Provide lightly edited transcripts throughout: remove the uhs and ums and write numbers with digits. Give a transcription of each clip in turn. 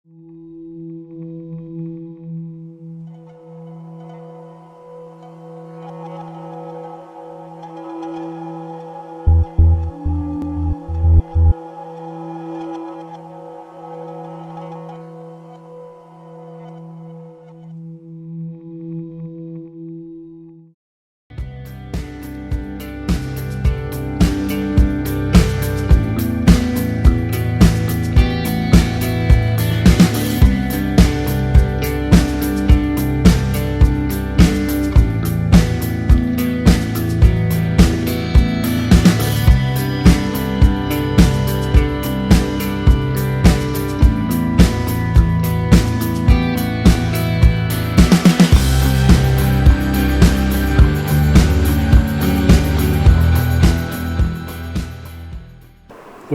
Good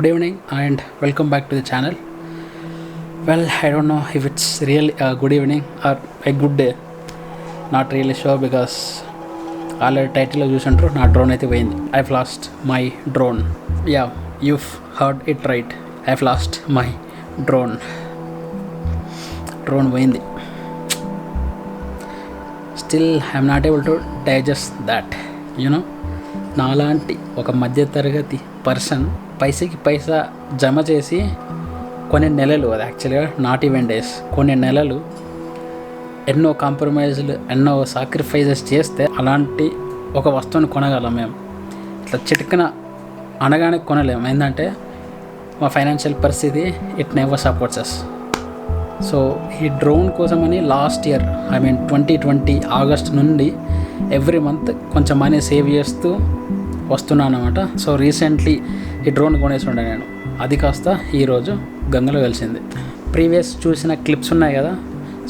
evening and welcome back to the channel. Well, I don't know if it's really a good evening or a good day. Not really sure because already title lo chusuntaru na drone aithe poyindi. I've lost my drone. Yeah, you've heard it right. I've lost my drone poyindi. Still I'm not able to digest that, you know. నాలాంటి ఒక మధ్యతరగతి person పైసకి పైసా జమ చేసి కొన్ని నెలలు, అది యాక్చువల్గా not even days, కొన్ని నెలలు ఎన్నో కాంప్రమైజ్లు, ఎన్నో సాక్రిఫైజెస్ చేస్తే అలాంటి ఒక వస్తువుని కొనగలం. మేము ఇట్లా చిటికన అనగానే కొనలేము. ఏంటంటే మా ఫైనాన్షియల్ పరిస్థితి it never supports us. So ఈ డ్రోన్ కోసమని లాస్ట్ ఇయర్ 2020 ఆగస్ట్ నుండి ఎవ్రీ మంత్ కొంచెం మనీ సేవ్ చేస్తూ వస్తున్నాను అనమాట. సో రీసెంట్లీ ఈ డ్రోన్ కొనేసి ఉండే నేను. అది కాస్త ఈరోజు గంగలో కలిసింది. ప్రీవియస్ చూసిన క్లిప్స్ ఉన్నాయి కదా,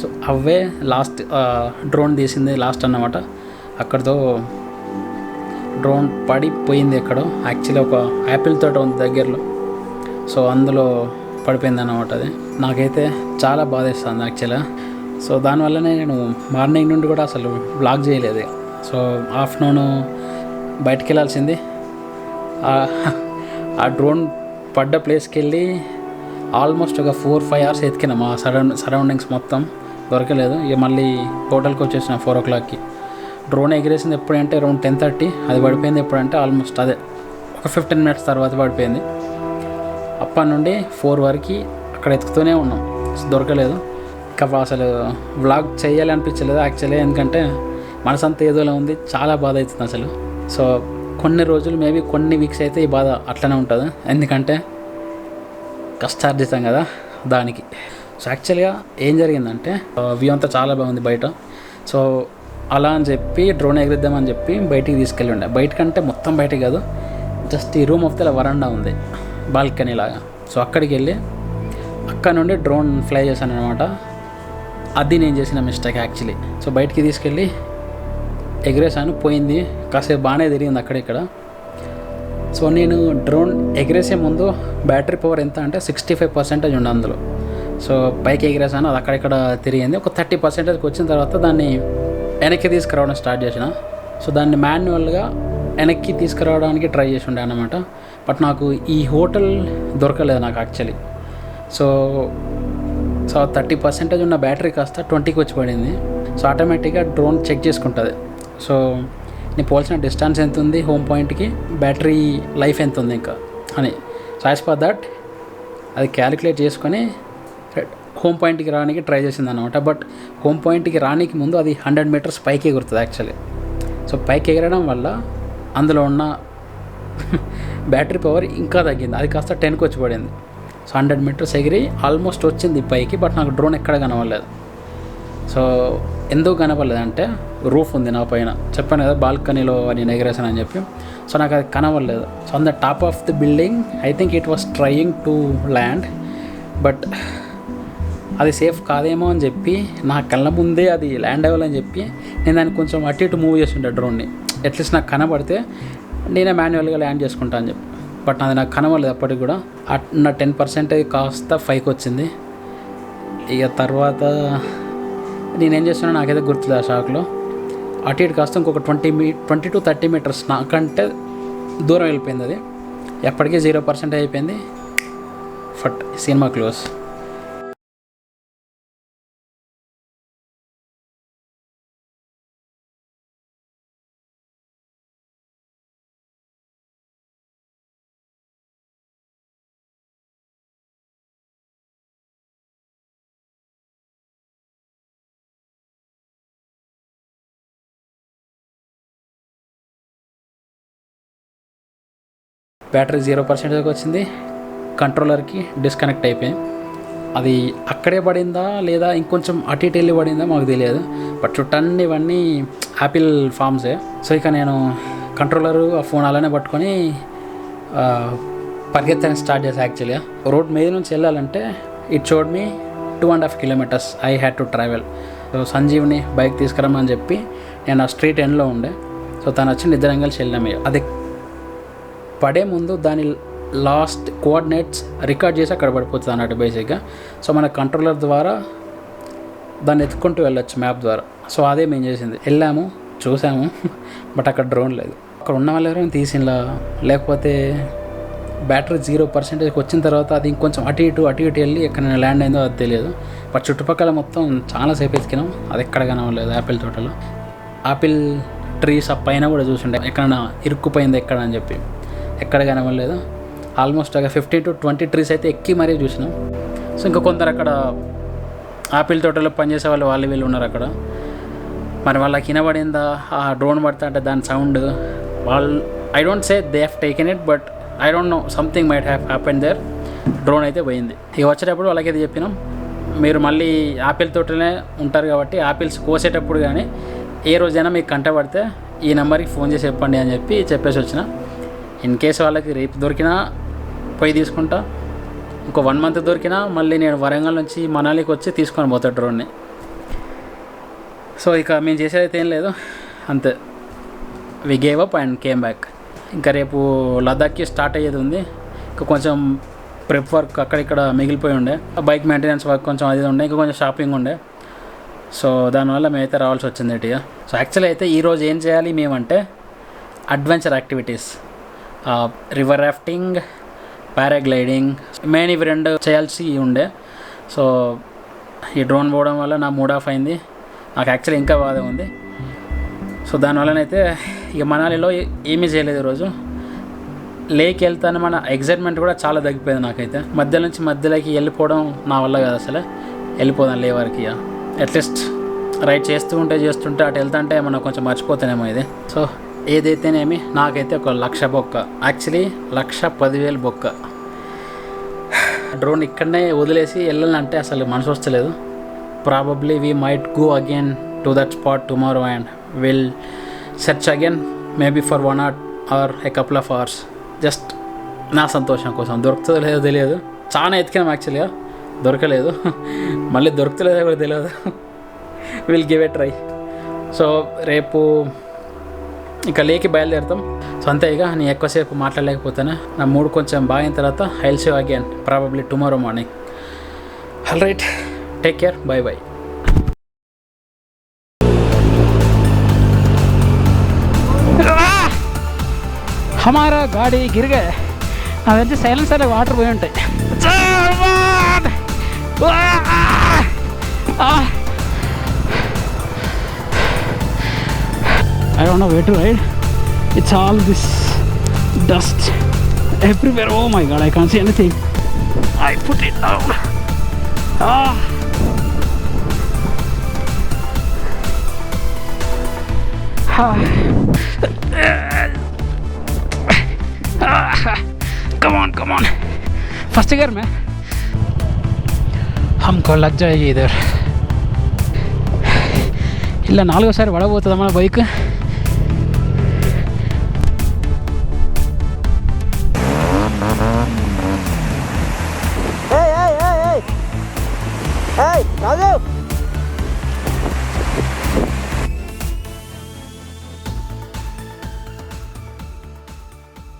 సో అవే లాస్ట్ డ్రోన్ తీసింది లాస్ట్ అన్నమాట. అక్కడితో డ్రోన్ పడిపోయింది ఎక్కడో, యాక్చువల్లీ ఒక యాపిల్ తోట ఉంది దగ్గరలో, సో అందులో పడిపోయింది అన్నమాట. అది నాకైతే చాలా బాధేస్తుంది యాక్చువల్గా. సో దానివల్లనే నేను మార్నింగ్ నుండి కూడా అసలు బ్లాగ్ చేయలేదు. సో ఆఫ్టర్నూన్ బయటికి వెళ్ళాల్సింది. ఆ డ్రోన్ పడ్డ ప్లేస్కి వెళ్ళి ఆల్మోస్ట్ ఒక 4-5 అవర్స్ ఎతికినా. మా సరౌండింగ్స్ మొత్తం దొరకలేదు. ఇక మళ్ళీ హోటల్కి వచ్చేసిన 4 o'clockకి. డ్రోన్ ఎగిరేసింది ఎప్పుడంటే అరౌండ్ 10:30. అది పడిపోయింది ఎప్పుడంటే ఆల్మోస్ట్ అదే ఒక 15 minutes తర్వాత పడిపోయింది. అప్పటి నుండి 4 వరకు అక్కడ ఎత్తుకుతూనే ఉన్నాం, దొరకలేదు. ఇంకా అసలు వ్లాగ్ చేయాలి అనిపించలేదు యాక్చువల్లీ, ఎందుకంటే మనసంతా ఏదోలా ఉంది, చాలా బాధ అవుతుంది అసలు. సో కొన్ని రోజులు, మేబీ కొన్ని వీక్స్ అయితే ఈ బాధ అట్లనే ఉంటుంది, ఎందుకంటే కష్టార్జితం కదా దానికి. సో యాక్చువల్గా ఏం జరిగిందంటే వ్యూ అంతా చాలా బాగుంది బయట. సో అలా అని చెప్పి డ్రోన్ ఎగిరిద్దామని చెప్పి బయటికి తీసుకెళ్ళి ఉండే. బయటకంటే మొత్తం బయటికి కాదు, జస్ట్ ఈ రూమ్ ఆఫ్ ద వరండా ఉంది, బాల్కనీ లాగా. సో అక్కడికి వెళ్ళి అక్కడ నుండి డ్రోన్ ఫ్లై చేశాను అనమాట. అది నేను చేసిన మిస్టేక్ యాక్చువల్లీ. సో బయటికి తీసుకెళ్ళి ఎగిరేసాను, పోయింది. కాసేపు బాగానే తిరిగింది అక్కడిక్కడ. సో నేను డ్రోన్ ఎగిరేసే ముందు బ్యాటరీ పవర్ ఎంత అంటే 65% ఉంది అందులో. సో పైకి ఎగిరేసాను, అది అక్కడిక్కడ తిరిగింది. ఒక 30%కి వచ్చిన తర్వాత దాన్ని వెనక్కి తీసుకురావడం స్టార్ట్ చేసిన. సో దాన్ని మాన్యువల్గా వెనక్కి తీసుకురావడానికి ట్రై చేసి ఉండే అనమాట. బట్ నాకు ఈ హోటల్ దొరకలేదు నాకు యాక్చువల్లీ. సో 30% ఉన్న బ్యాటరీ కాస్త 20కి వచ్చి పడింది. సో ఆటోమేటిక్గా డ్రోన్ చెక్ చేసుకుంటుంది. సో నేను పోల్సిన డిస్టెన్స్ ఎంత ఉంది హోమ్ పాయింట్కి, బ్యాటరీ లైఫ్ ఎంత ఉంది ఇంకా అని. సో యాజ్ పర్ దట్ అది క్యాలిక్యులేట్ చేసుకొని హోమ్ పాయింట్కి రావడానికి ట్రై చేసింది అనమాట. బట్ హోమ్ పాయింట్కి రానికి ముందు అది 100 meters పైకి ఎగురుతుంది యాక్చువల్లీ. సో పైకి ఎగరడం వల్ల అందులో ఉన్న బ్యాటరీ పవర్ ఇంకా తగ్గింది, అది కాస్త 10కి వచ్చి పడింది. సో 100 meters ఎగిరి ఆల్మోస్ట్ వచ్చింది పైకి, బట్ నాకు డ్రోన్ ఎక్కడ కనవలేదు. సో ఎందుకు కనపడలేదంటే రూఫ్ ఉంది నా పైన, చెప్పాను కదా బాల్కనీలో నేను ఎగిరేసాను అని చెప్పి. సో నాకు అది కనవలేదు. So on the top of the building I think it was trying to land, but అది సేఫ్ కాదేమో అని చెప్పి నా కళ్ళ ముందే అది ల్యాండ్ అవ్వాలని చెప్పి నేను దాన్ని కొంచెం అటు ఇటు మూవ్ చేస్తుంటే డ్రోన్ని, అట్లీస్ట్ నాకు కనబడితే నేనే మాన్యువల్గా ల్యాండ్ చేసుకుంటా అని చెప్పి. బట్ అది నాకు కనవలేదు అప్పటికి కూడా. నా 10% కాస్త 5కి వచ్చింది. ఇక తర్వాత నేనేం చేస్తున్నా నాకైతే గుర్తులేదు. ఆ షాక్లో అటు ఇటు కాస్త ఇంకొక 20 to 30 meters నాకంటే దూరం వెళ్ళిపోయింది. అది ఎప్పటికీ 0% అయిపోయింది. ఫట్ సినిమా క్లోజ్. బ్యాటరీ 0%కి వచ్చింది. కంట్రోలర్కి డిస్కనెక్ట్ అయిపోయింది. అది అక్కడే పడిందా లేదా ఇంకొంచెం అటు ఇటు వెళ్ళి పడిందా మాకు తెలియదు. బట్ చుట్టన్నీ ఇవన్నీ యాపిల్ ఫామ్సే. సో ఇక నేను కంట్రోలరు ఆ ఫోన్ అలానే పట్టుకొని పరిగెత్తడానికి స్టార్ట్ చేశాను. యాక్చువల్గా రోడ్ మీద నుంచి వెళ్ళాలంటే it showed me 2.5 kilometers I had to travel. So Sanjeevni bike తీసుకురమ్మని చెప్పి నేను ఆ స్ట్రీట్ ఎండ్లో ఉండే. సో తను వచ్చి నిద్రం కలిసి వెళ్ళాము. అది పడే ముందు దాని లాస్ట్ కోఆర్డినేట్స్ రికార్డ్ చేసి అక్కడ పడిపోతుంది అన్నట్టు బేసిక్గా. సో మన కంట్రోలర్ ద్వారా దాన్ని ఎత్తుకుంటూ వెళ్ళొచ్చు మ్యాప్ ద్వారా. సో అదే మేము చేసింది. వెళ్ళాము, చూసాము, బట్ అక్కడ డ్రోన్ లేదు. అక్కడ ఉన్న వాళ్ళు ఎవరైనా తీసినలా, లేకపోతే బ్యాటరీ 0%కి వచ్చిన తర్వాత అది ఇంకొంచెం అటు ఇటు వెళ్ళి ఎక్కడ ల్యాండ్ అయిందో అది తెలియదు. బట్ చుట్టుపక్కల మొత్తం చాలాసేపు ఎతికినాం, అది ఎక్కడ కనవలేదు. యాపిల్ తోటలో యాపిల్ ట్రీస్ ఆ పైన కూడా చూసిండే ఎక్కడైనా ఇరుక్కుపోయింది ఎక్కడ అని చెప్పి, ఎక్కడ కనవలేదు. ఆల్మోస్ట్ ఒక 15 to 20 ట్రీస్ అయితే ఎక్కి మరీ చూసినాం. సో ఇంకా కొందరు అక్కడ యాపిల్ తోటలో పనిచేసే వాళ్ళు వీళ్ళు ఉన్నారు అక్కడ. మరి వాళ్ళకి వినబడిందా ఆ డ్రోన్ పడతా అంటే దాని సౌండ్? వాళ్ళు I don't say they have taken it, but I don't know, something might have happen there. Drone అయితే పోయింది. ఇక వచ్చేటప్పుడు వాళ్ళకి అయితే చెప్పినాం, మీరు మళ్ళీ యాపిల్ తోటలోనే ఉంటారు కాబట్టి యాపిల్స్ కోసేటప్పుడు కానీ ఏ రోజైనా మీకు కంట పడితే ఈ నెంబర్కి ఫోన్ చేసి చెప్పండి అని చెప్పేసి వచ్చిన. ఇన్ కేసు వాళ్ళకి రేపు దొరికినా పోయి తీసుకుంటా, ఇంకో 1 month దొరికినా మళ్ళీ నేను వరంగల్ నుంచి మనాలికి వచ్చి తీసుకొని పోతా డ్రోన్ని. సో ఇక మేము చేసేది అయితే ఏం లేదు, అంతే. We gave up and came back. ఇంకా రేపు లదాఖ్కి స్టార్ట్ అయ్యేది ఉంది. ఇంకా కొంచెం ప్రెప్ వర్క్ అక్కడిక్కడ మిగిలిపోయి ఉండే, బైక్ మెయింటెనెన్స్ వర్క్ కొంచెం అది ఉండే, ఇంకా కొంచెం షాపింగ్ ఉండే. సో దానివల్ల మేమైతే రావాల్సి వచ్చింది ఇటుగా. సో యాక్చువల్లీ అయితే ఈరోజు ఏం చేయాలి మేమంటే adventure activities, river rafting, paragliding, main ఇవి 2 చేయాల్సి ఉండే. సో ఈ డ్రోన్ పోవడం వల్ల నా మూడ్ ఆఫ్ అయింది. నాకు యాక్చువల్లీ ఇంకా బాధ ఉంది. సో దానివల్లనైతే ఇక మనాలిలో ఏమీ చేయలేదు ఈరోజు. లేక్ వెళ్తాను మన ఎగ్జైట్మెంట్ కూడా చాలా తగ్గిపోయింది నాకైతే. మధ్యలోకి వెళ్ళిపోవడం నా వల్ల కాదు అసలు. వెళ్ళిపోదాం లే వరకు, ఇక అట్లీస్ట్ రైడ్ చేస్తుంటే అటు వెళ్తుంటే మనం కొంచెం మర్చిపోతానేమో ఇది. సో ఏదైతేనేమి నాకైతే ఒక 1,00,000 బొక్క, యాక్చువల్లీ 1,10,000 బొక్క. డ్రోన్ ఇక్కడనే వదిలేసి వెళ్ళాలంటే అసలు మనసు వస్తలేదు. Probably we might go again to that spot tomorrow and will search again maybe for 1 or a couple of hours. Just నా సంతోషం కోసం. దొరుకుతుందో లేదో తెలియదు. చాలా ఎతికాం యాక్చువల్గా, దొరకలేదు. మళ్ళీ దొరుకుతలేదో కూడా తెలియదు. Will give a try. So రేపు ఇక లేకి బయలుదేరుతాం. సో అంతే, ఇక నేను ఎక్కువసేపు మాట్లాడలేకపోతాను. నా మూడు కొంచెం బాగిన తర్వాత I will see you again probably tomorrow morning. All right, take care, bye bye. हमारा गाड़ी गिर गए. अवे सैलेंसर वाटर పోయి ఉంటాయి. I don't know where to ride. It's all this dust everywhere. Oh my god, I can't see anything. I put it down. come on first gear में हमको लग जाएगी इधर. ಇಲ್ಲ 4 ಸಾರಿ ಒಳಗೋಗ್ತದ మన ಬೈಕ್. Hey, Rajeev!